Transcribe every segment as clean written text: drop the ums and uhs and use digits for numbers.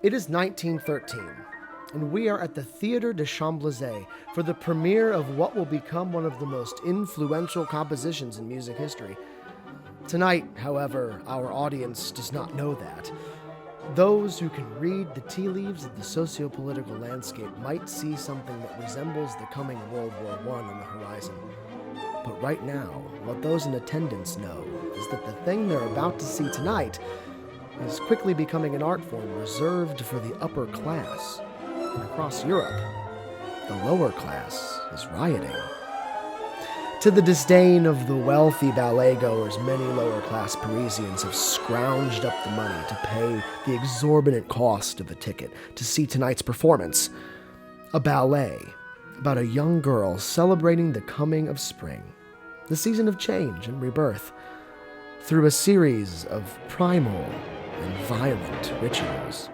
It is 1913, and we are at the Théâtre de Champs-Élysées for the premiere of what will become one of the most influential compositions in music history. Tonight, however, our audience does not know that. Those who can read the tea leaves of the socio-political landscape might see something that resembles the coming World War I on the horizon. But right now, what those in attendance know is that the thing they're about to see tonight is quickly becoming an art form reserved for the upper class. And across Europe, the lower class is rioting. To the disdain of the wealthy ballet-goers, many lower-class Parisians have scrounged up the money to pay the exorbitant cost of a ticket to see tonight's performance. A ballet about a young girl celebrating the coming of spring, the season of change and rebirth, through a series of primal and violent rituals.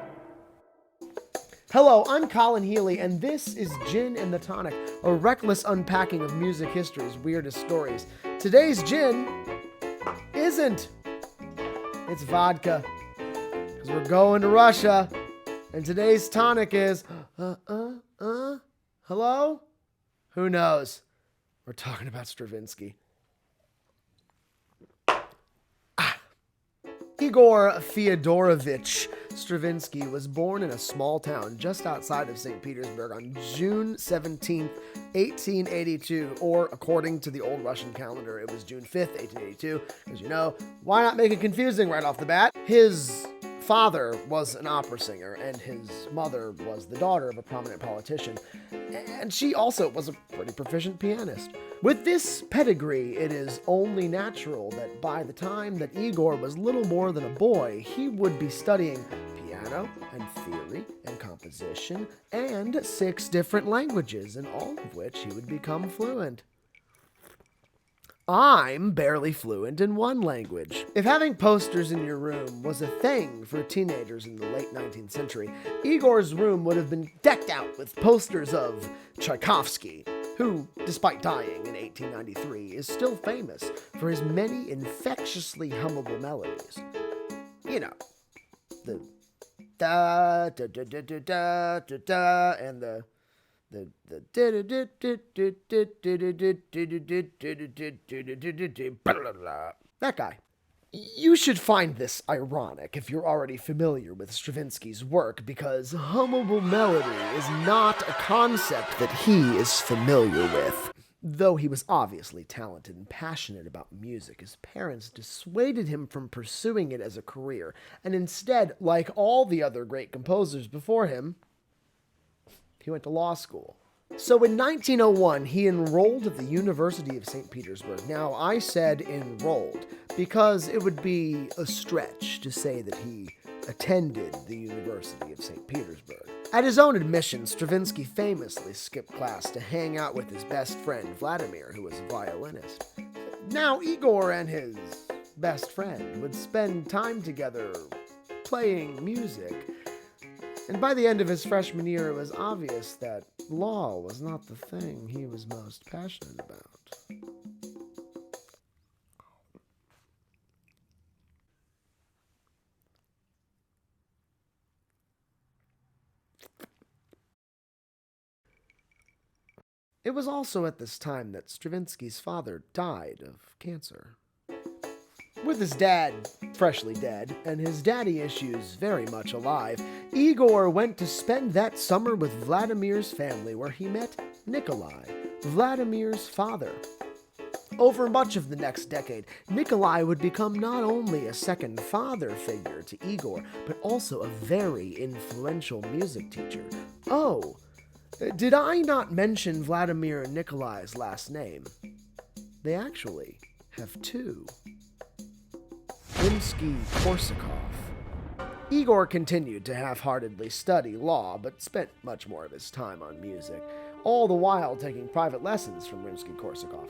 Hello, I'm Colin Healy, and this is Gin and the Tonic, a reckless unpacking of music history's weirdest stories. Today's gin isn't. It's vodka, because we're going to Russia, and today's tonic is, hello? Who knows? We're talking about Stravinsky. Igor Fyodorovich Stravinsky was born in a small town just outside of St. Petersburg on June 17th, 1882, or according to the old Russian calendar, it was June 5th, 1882, because why not make it confusing right off the bat? His father was an opera singer, and his mother was the daughter of a prominent politician, and she also was a pretty proficient pianist. With this pedigree, it is only natural that by the time that Igor was little more than a boy, he would be studying piano and theory and composition and 6 different languages, in all of which he would become fluent. I'm barely fluent in one language. If having posters in your room was a thing for teenagers in the late 19th century, Igor's room would have been decked out with posters of Tchaikovsky, who, despite dying in 1893, is still famous for his many infectiously hummable melodies. The da da da da da da da da and the that guy. You should find this ironic if you're already familiar with Stravinsky's work, because hummable melody is not a concept that he is familiar with. Though he was obviously talented and passionate about music, his parents dissuaded him from pursuing it as a career, and instead, like all the other great composers before him, he went to law school. So in 1901, he enrolled at the University of St. Petersburg. Now, I said enrolled because it would be a stretch to say that he attended the University of St. Petersburg. At his own admission, Stravinsky famously skipped class to hang out with his best friend, Vladimir, who was a violinist. Now, Igor and his best friend would spend time together playing music. And by the end of his freshman year, it was obvious that law was not the thing he was most passionate about. It was also at this time that Stravinsky's father died of cancer. With his dad freshly dead, and his daddy issues very much alive, Igor went to spend that summer with Vladimir's family, where he met Nikolai, Vladimir's father. Over much of the next decade, Nikolai would become not only a second father figure to Igor, but also a very influential music teacher. Oh, did I not mention Vladimir and Nikolai's last name? They actually have 2. Rimsky-Korsakov. Igor continued to half-heartedly study law, but spent much more of his time on music, all the while taking private lessons from Rimsky-Korsakov.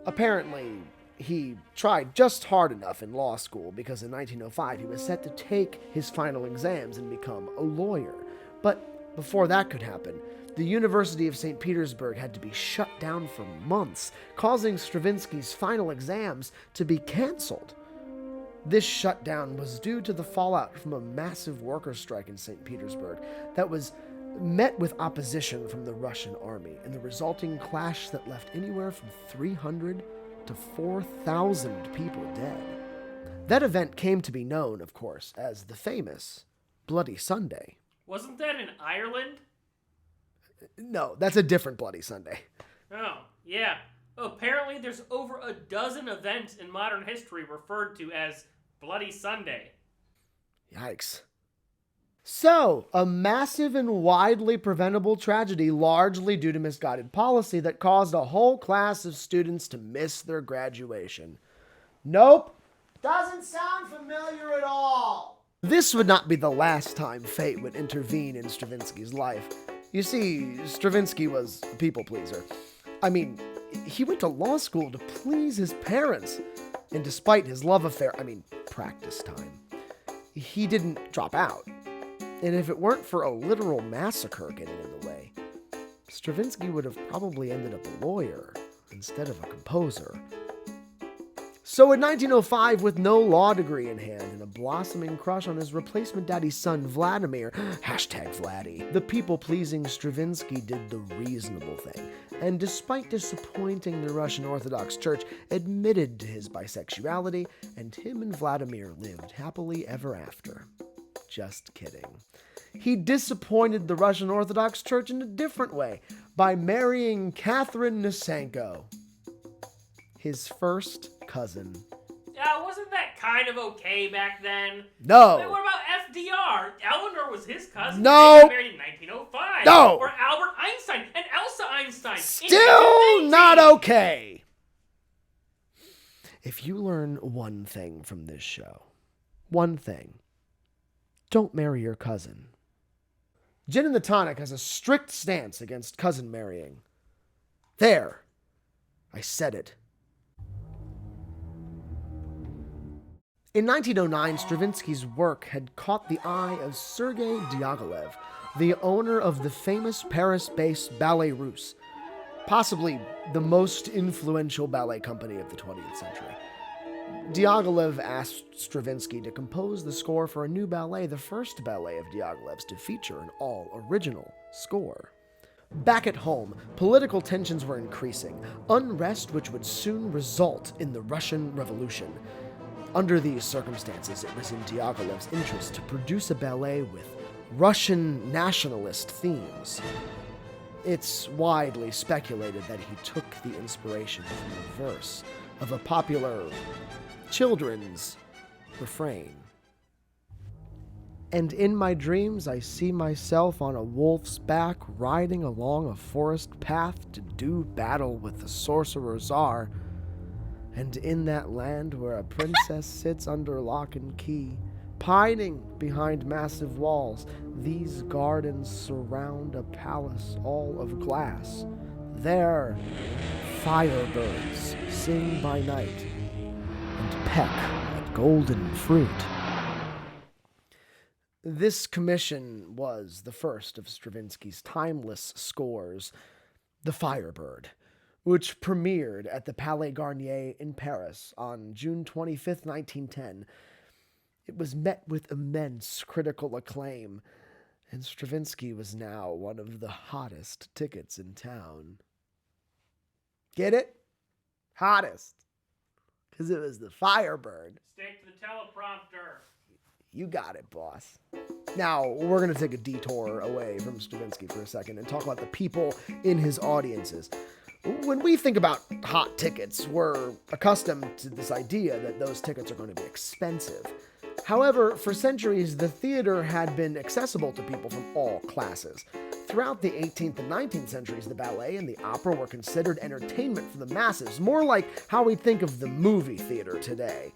Apparently, he tried just hard enough in law school because in 1905 he was set to take his final exams and become a lawyer. But before that could happen, the University of St. Petersburg had to be shut down for months, causing Stravinsky's final exams to be canceled. This shutdown was due to the fallout from a massive worker strike in St. Petersburg that was met with opposition from the Russian army, and the resulting clash that left anywhere from 300 to 4,000 people dead. That event came to be known, of course, as the famous Bloody Sunday. Wasn't that in Ireland? No, that's a different Bloody Sunday. Oh, yeah. Apparently there's over a dozen events in modern history referred to as Bloody Sunday. Yikes. So, a massive and widely preventable tragedy largely due to misguided policy that caused a whole class of students to miss their graduation. Nope. Doesn't sound familiar at all. This would not be the last time fate would intervene in Stravinsky's life. You see, Stravinsky was a people pleaser. I mean, he went to law school to please his parents. And despite his love affair, practice time, he didn't drop out. And if it weren't for a literal massacre getting in the way, Stravinsky would have probably ended up a lawyer instead of a composer. So in 1905, with no law degree in hand and a blossoming crush on his replacement daddy's son Vladimir, #Vladdy, the people-pleasing Stravinsky did the reasonable thing, and despite disappointing the Russian Orthodox Church, admitted to his bisexuality, and him and Vladimir lived happily ever after. Just kidding. He disappointed the Russian Orthodox Church in a different way, by marrying Catherine Nisenko, his first cousin. Wasn't that kind of okay back then? No. What about FDR? Eleanor was his cousin. No. They got married in 1905. No. Or Albert Einstein and Elsa Einstein. Still not okay. If you learn one thing from this show, one thing, don't marry your cousin. Gin and the Tonic has a strict stance against cousin marrying. There. I said it. In 1909, Stravinsky's work had caught the eye of Sergei Diaghilev, the owner of the famous Paris-based Ballet Russe, possibly the most influential ballet company of the 20th century. Diaghilev asked Stravinsky to compose the score for a new ballet, the first ballet of Diaghilev's to feature an all-original score. Back at home, political tensions were increasing, unrest which would soon result in the Russian Revolution. Under these circumstances, it was in Diaghilev's interest to produce a ballet with Russian nationalist themes. It's widely speculated that he took the inspiration from a verse of a popular children's refrain. And in my dreams I see myself on a wolf's back, riding along a forest path to do battle with the sorcerer Tsar. And in that land where a princess sits under lock and key, pining behind massive walls, these gardens surround a palace all of glass. There, firebirds sing by night and peck at golden fruit. This commission was the first of Stravinsky's timeless scores, the Firebird, which premiered at the Palais Garnier in Paris on June 25, 1910. It was met with immense critical acclaim, and Stravinsky was now one of the hottest tickets in town. Get it? Hottest. Because it was the Firebird. Stick to the teleprompter. You got it, boss. Now, we're going to take a detour away from Stravinsky for a second and talk about the people in his audiences. When we think about hot tickets, we're accustomed to this idea that those tickets are going to be expensive. However, for centuries, the theater had been accessible to people from all classes. Throughout the 18th and 19th centuries, the ballet and the opera were considered entertainment for the masses, more like how we think of the movie theater today.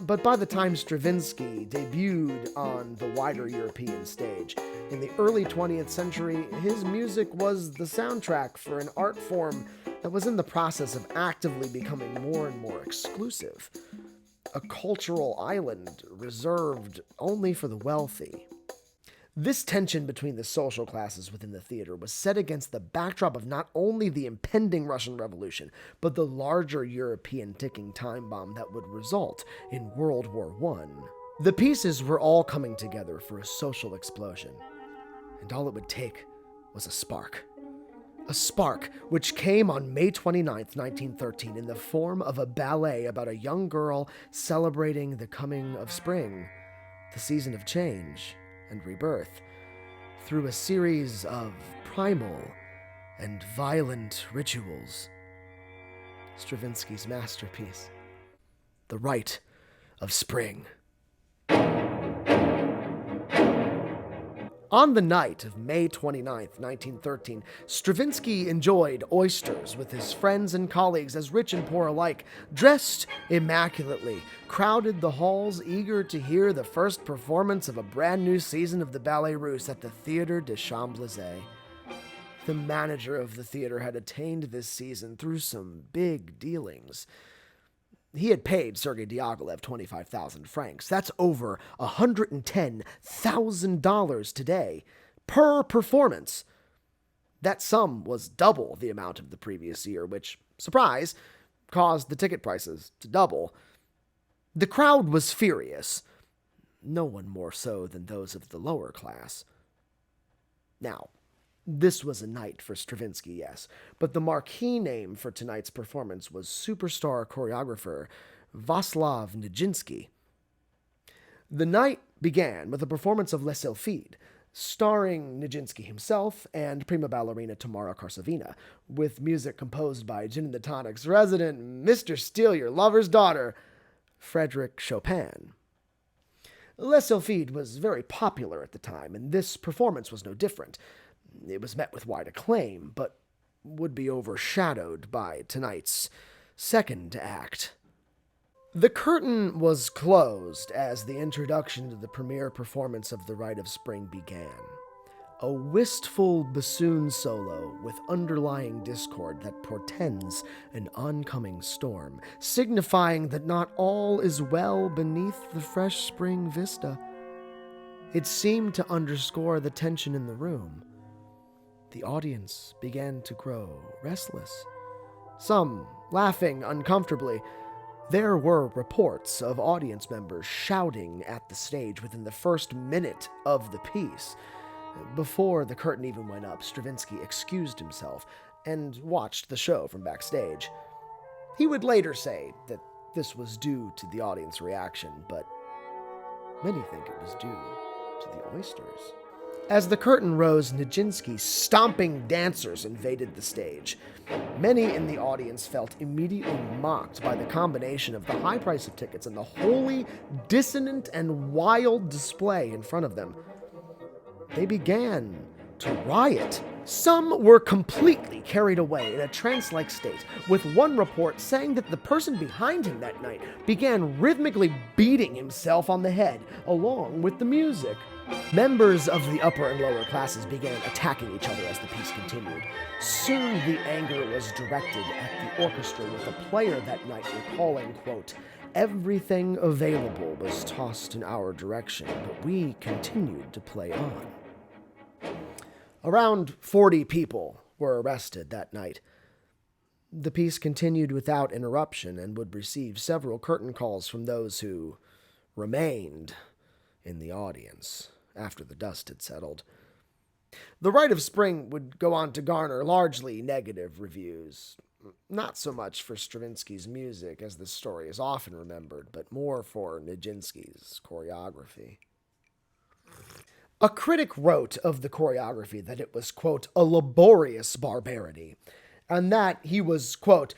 But by the time Stravinsky debuted on the wider European stage, in the early 20th century, his music was the soundtrack for an art form that was in the process of actively becoming more and more exclusive. A cultural island reserved only for the wealthy. This tension between the social classes within the theater was set against the backdrop of not only the impending Russian Revolution, but the larger European ticking time bomb that would result in World War I. The pieces were all coming together for a social explosion, and all it would take was a spark. A spark which came on May 29th, 1913, in the form of a ballet about a young girl celebrating the coming of spring, the season of change and rebirth, through a series of primal and violent rituals. Stravinsky's masterpiece, The Rite of Spring. On the night of May 29th, 1913, Stravinsky enjoyed oysters with his friends and colleagues as rich and poor alike, dressed immaculately, crowded the halls eager to hear the first performance of a brand new season of the Ballet Russe at the Theater des Champs-Élysées. The manager of the theater had attained this season through some big dealings. He had paid Sergei Diaghilev 25,000 francs. That's over $110,000 today, per performance. That sum was double the amount of the previous year, which, surprise, caused the ticket prices to double. The crowd was furious, no one more so than those of the lower class. Now, this was a night for Stravinsky, yes, but the marquee name for tonight's performance was superstar choreographer Vaslav Nijinsky. The night began with a performance of Les Sylphides, starring Nijinsky himself and prima ballerina Tamara Karsavina, with music composed by Gin and the Tonic's resident Mr. Steal Your Lover's Daughter, Frédéric Chopin. Les Sylphides was very popular at the time, and this performance was no different. It was met with wide acclaim, but would be overshadowed by tonight's second act. The curtain was closed as the introduction to the premiere performance of The Rite of Spring began. A wistful bassoon solo with underlying discord that portends an oncoming storm, signifying that not all is well beneath the fresh spring vista. It seemed to underscore the tension in the room. The audience began to grow restless, some laughing uncomfortably. There were reports of audience members shouting at the stage within the first minute of the piece. Before the curtain even went up, Stravinsky excused himself and watched the show from backstage. He would later say that this was due to the audience reaction, but many think it was due to the oysters. As the curtain rose, Nijinsky's stomping dancers invaded the stage. Many in the audience felt immediately mocked by the combination of the high price of tickets and the wholly dissonant and wild display in front of them. They began to riot. Some were completely carried away in a trance-like state, with one report saying that the person behind him that night began rhythmically beating himself on the head along with the music. Members of the upper and lower classes began attacking each other as the piece continued. Soon the anger was directed at the orchestra, with a player that night recalling, quote, "Everything available was tossed in our direction, but we continued to play on." Around 40 people were arrested that night. The piece continued without interruption and would receive several curtain calls from those who remained in the audience after the dust had settled. The Rite of Spring would go on to garner largely negative reviews, not so much for Stravinsky's music, as the story is often remembered, but more for Nijinsky's choreography. A critic wrote of the choreography that it was, quote, "a laborious barbarity," and that he was, quote,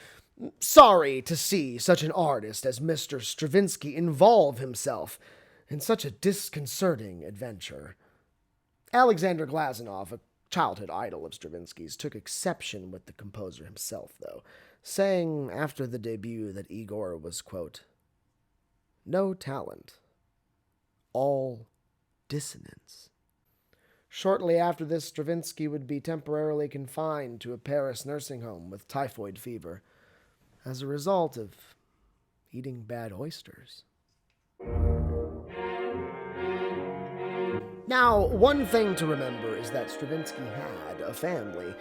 "sorry to see such an artist as Mr. Stravinsky involve himself in such a disconcerting adventure." Alexander Glazunov, a childhood idol of Stravinsky's, took exception with the composer himself, though, saying after the debut that Igor was, quote, "no talent, all dissonance." Shortly after this, Stravinsky would be temporarily confined to a Paris nursing home with typhoid fever as a result of eating bad oysters. Now, one thing to remember is that Stravinsky had a family.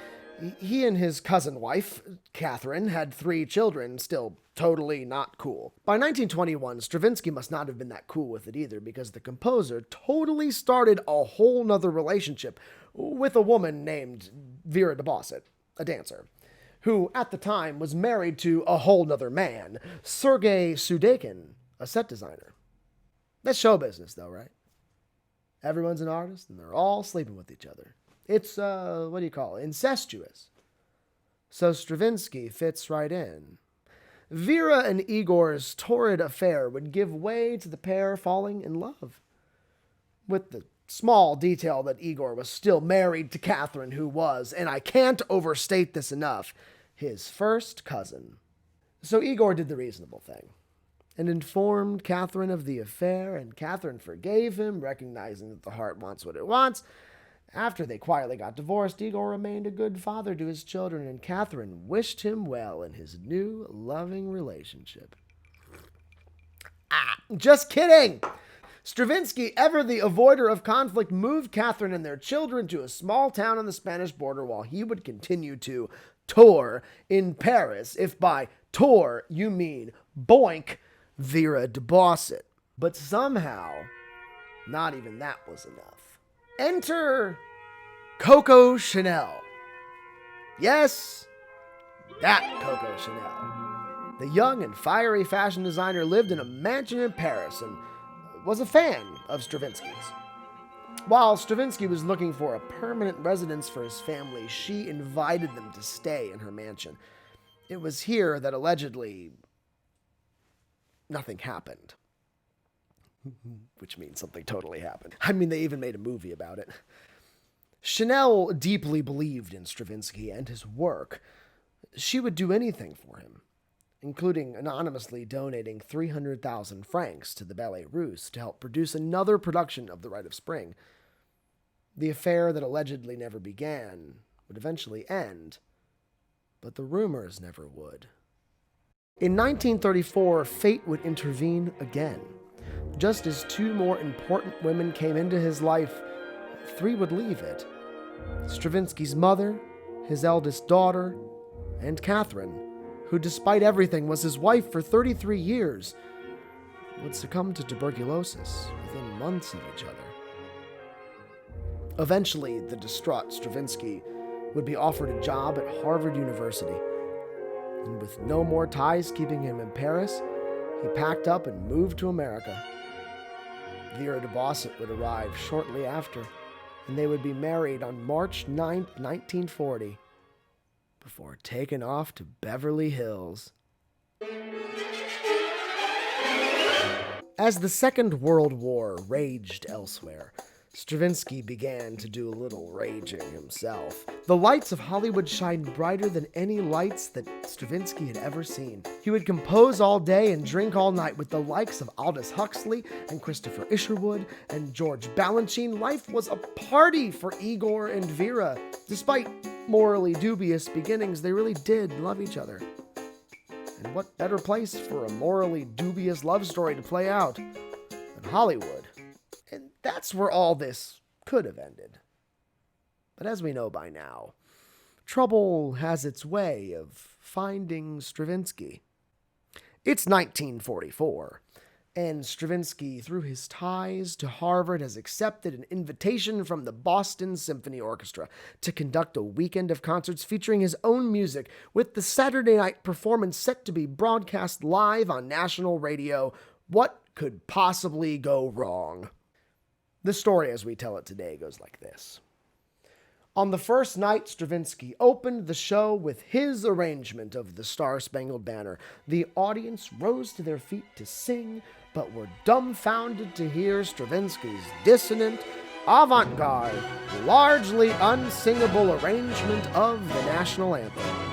He and his cousin wife, Catherine, had 3 children, still totally not cool. By 1921, Stravinsky must not have been that cool with it either, because the composer totally started a whole nother relationship with a woman named Vera de Bosset, a dancer, who at the time was married to a whole nother man, Sergei Sudekin, a set designer. That's show business, though, right? Everyone's an artist, and they're all sleeping with each other. It's, incestuous. So Stravinsky fits right in. Vera and Igor's torrid affair would give way to the pair falling in love. With the small detail that Igor was still married to Catherine, who was, and I can't overstate this enough, his first cousin. So Igor did the reasonable thing and informed Catherine of the affair, and Catherine forgave him, recognizing that the heart wants what it wants. After they quietly got divorced, Igor remained a good father to his children, and Catherine wished him well in his new, loving relationship. Just kidding! Stravinsky, ever the avoider of conflict, moved Catherine and their children to a small town on the Spanish border while he would continue to tour in Paris, if by tour you mean boink Vera de Bosset. But somehow, not even that was enough. Enter Coco Chanel. Yes, that Coco Chanel. The young and fiery fashion designer lived in a mansion in Paris and was a fan of Stravinsky's. While Stravinsky was looking for a permanent residence for his family, she invited them to stay in her mansion. It was here that allegedly nothing happened. Which means something totally happened. I mean, they even made a movie about it. Chanel deeply believed in Stravinsky and his work. She would do anything for him, including anonymously donating 300,000 francs to the Ballet Russe to help produce another production of the Rite of Spring. The affair that allegedly never began would eventually end, but the rumors never would. In 1934, fate would intervene again. Just as 2 more important women came into his life, 3 would leave it. Stravinsky's mother, his eldest daughter, and Catherine, who despite everything was his wife for 33 years, would succumb to tuberculosis within months of each other. Eventually, the distraught Stravinsky would be offered a job at Harvard University, and with no more ties keeping him in Paris, he packed up and moved to America. Vera de Bosset would arrive shortly after, and they would be married on March 9, 1940, before taking off to Beverly Hills. As the Second World War raged elsewhere, Stravinsky began to do a little raging himself. The lights of Hollywood shined brighter than any lights that Stravinsky had ever seen. He would compose all day and drink all night with the likes of Aldous Huxley and Christopher Isherwood and George Balanchine. Life was a party for Igor and Vera. Despite morally dubious beginnings, they really did love each other. And what better place for a morally dubious love story to play out than Hollywood? And that's where all this could have ended. But as we know by now, trouble has its way of finding Stravinsky. It's 1944, and Stravinsky, through his ties to Harvard, has accepted an invitation from the Boston Symphony Orchestra to conduct a weekend of concerts featuring his own music, with the Saturday night performance set to be broadcast live on national radio. What could possibly go wrong? The story as we tell it today goes like this. On the first night, Stravinsky opened the show with his arrangement of the Star-Spangled Banner. The audience rose to their feet to sing, but were dumbfounded to hear Stravinsky's dissonant, avant-garde, largely unsingable arrangement of the national anthem.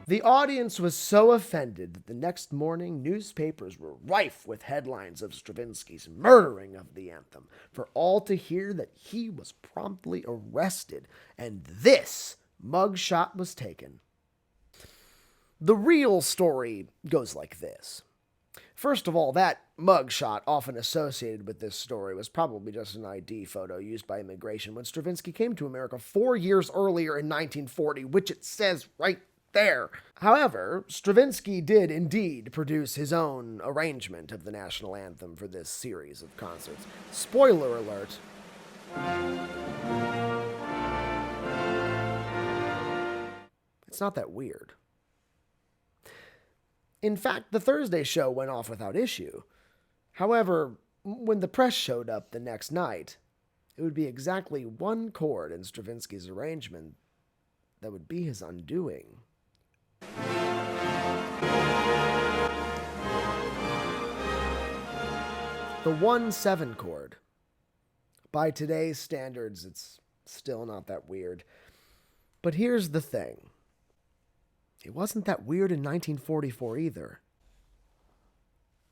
The audience was so offended that the next morning newspapers were rife with headlines of Stravinsky's murdering of the anthem, for all to hear that he was promptly arrested, and this mugshot was taken. The real story goes like this. First of all, that mugshot often associated with this story was probably just an ID photo used by immigration when Stravinsky came to America 4 years earlier in 1940, which it says right there. However, Stravinsky did indeed produce his own arrangement of the national anthem for this series of concerts. Spoiler alert. It's not that weird. In fact, the Thursday show went off without issue. However, when the press showed up the next night, it would be exactly one chord in Stravinsky's arrangement that would be his undoing. The 1/7 chord. By today's standards, it's still not that weird. But here's the thing. It wasn't that weird in 1944 either.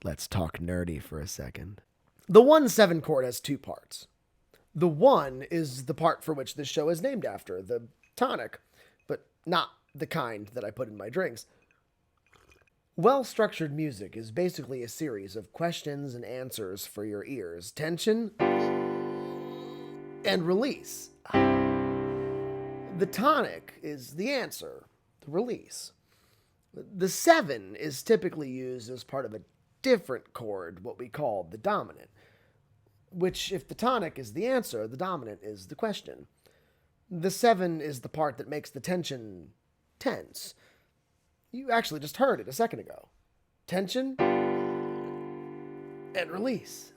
Let's talk nerdy for a second. The 1/7 chord has two parts. The 1 is the part for which this show is named after, the tonic, but not the kind that I put in my drinks. Well-structured music is basically a series of questions and answers for your ears. Tension and release. The tonic is the answer, the release. The 7 is typically used as part of a different chord, what we call the dominant, which, if the tonic is the answer, the dominant is the question. The 7 is the part that makes the tension tense. You actually just heard it a second ago. Tension and release.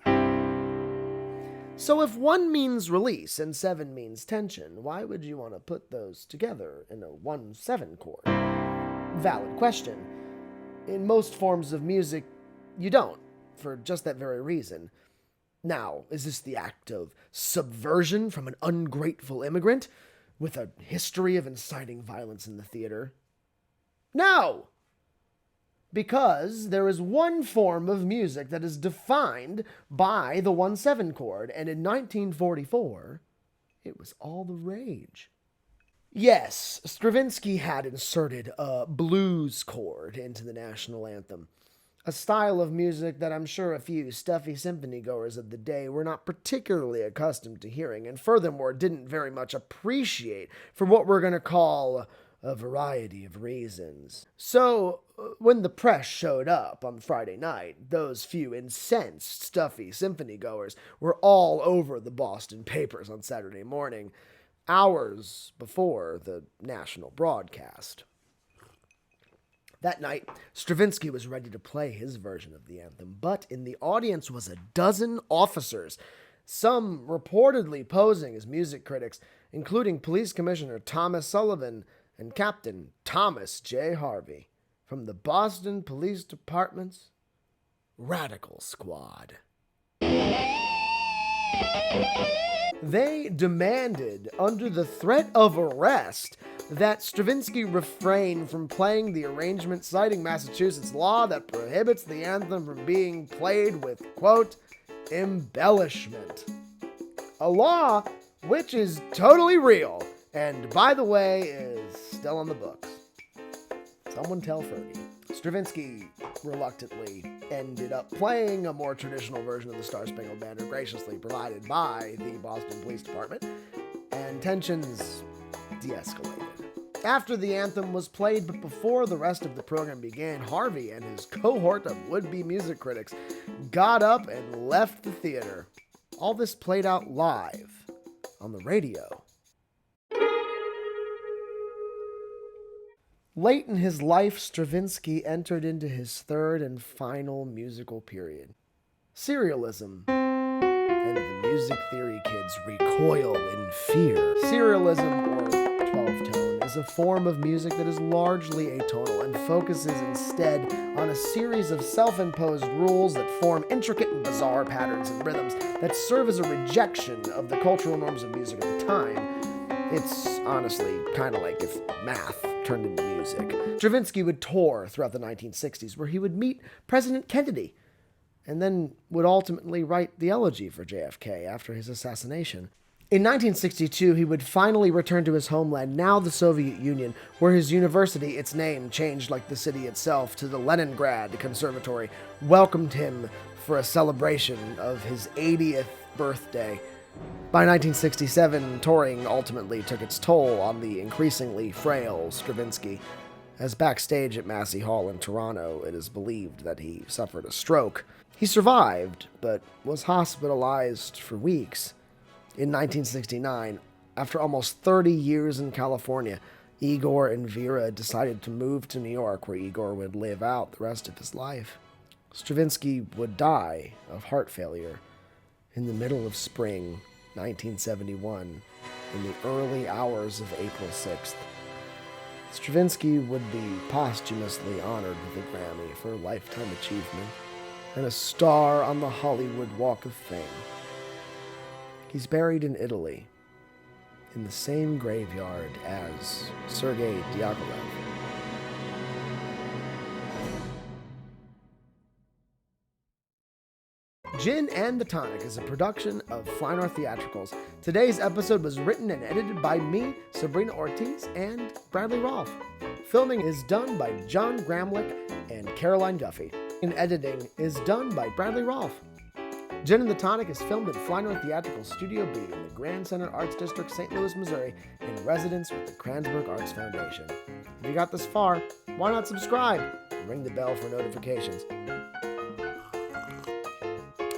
So if 1 means release and 7 means tension, why would you want to put those together in a 1/7 chord? Valid question. In most forms of music, you don't, for just that very reason. Now, is this the act of subversion from an ungrateful immigrant with a history of inciting violence in the theater? No! Because there is one form of music that is defined by the 1/7 chord, and in 1944, it was all the rage. Yes, Stravinsky had inserted a blues chord into the national anthem, a style of music that I'm sure a few stuffy symphony goers of the day were not particularly accustomed to hearing, and furthermore didn't very much appreciate for what we're going to call a variety of reasons. So, when the press showed up on Friday night, those few incensed, stuffy symphony goers were all over the Boston papers on Saturday morning, hours before the national broadcast. That night, Stravinsky was ready to play his version of the anthem, but in the audience was a dozen officers, some reportedly posing as music critics, including Police Commissioner Thomas Sullivan and Captain Thomas J. Harvey from the Boston Police Department's Radical Squad. They demanded, under the threat of arrest, that Stravinsky refrain from playing the arrangement, citing Massachusetts law that prohibits the anthem from being played with, quote, embellishment. A law which is totally real, and by the way, is still on the books. Someone tell Fergie. Stravinsky reluctantly ended up playing a more traditional version of the Star-Spangled Banner graciously provided by the Boston Police Department, and tensions de-escalated. After the anthem was played, but before the rest of the program began, Harvey and his cohort of would-be music critics got up and left the theater. All this played out live on the radio. Late in his life, Stravinsky entered into his third and final musical period. Serialism. And the music theory kids recoil in fear. Serialism, or 12-tone, is a form of music that is largely atonal and focuses instead on a series of self-imposed rules that form intricate and bizarre patterns and rhythms that serve as a rejection of the cultural norms of music at the time. It's honestly kind of like if math turned into music. Stravinsky would tour throughout the 1960s, where he would meet President Kennedy, and then would ultimately write the elegy for JFK after his assassination. In 1962, he would finally return to his homeland, now the Soviet Union, where his university, its name changed like the city itself to the Leningrad Conservatory, welcomed him for a celebration of his 80th birthday. By 1967, touring ultimately took its toll on the increasingly frail Stravinsky. As backstage at Massey Hall in Toronto, it is believed that he suffered a stroke. He survived, but was hospitalized for weeks. In 1969, after almost 30 years in California, Igor and Vera decided to move to New York, where Igor would live out the rest of his life. Stravinsky would die of heart failure in the middle of spring 1971, in the early hours of April 6th. Stravinsky would be posthumously honored with a Grammy for Lifetime Achievement and a star on the Hollywood Walk of Fame. He's buried in Italy, in the same graveyard as Sergei Diaghilev. Gin and the Tonic is a production of Fly North Theatricals. Today's episode was written and edited by me, Sabrina Ortiz, and Bradley Rohlf. Filming is done by John Gramlich and Caroline Guffey. And editing is done by Bradley Rohlf. Gin and the Tonic is filmed at Fly North Theatricals Studio B in the Grand Center Arts District, St. Louis, Missouri, in residence with the Kranzberg Arts Foundation. If you got this far, why not subscribe and ring the bell for notifications?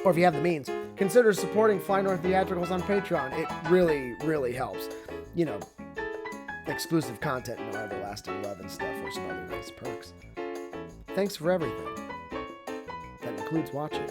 Or if you have the means, consider supporting Fly North Theatricals on Patreon. It really, really helps. You know, exclusive content and our everlasting love and stuff, or some other nice perks. Thanks for everything. That includes watching.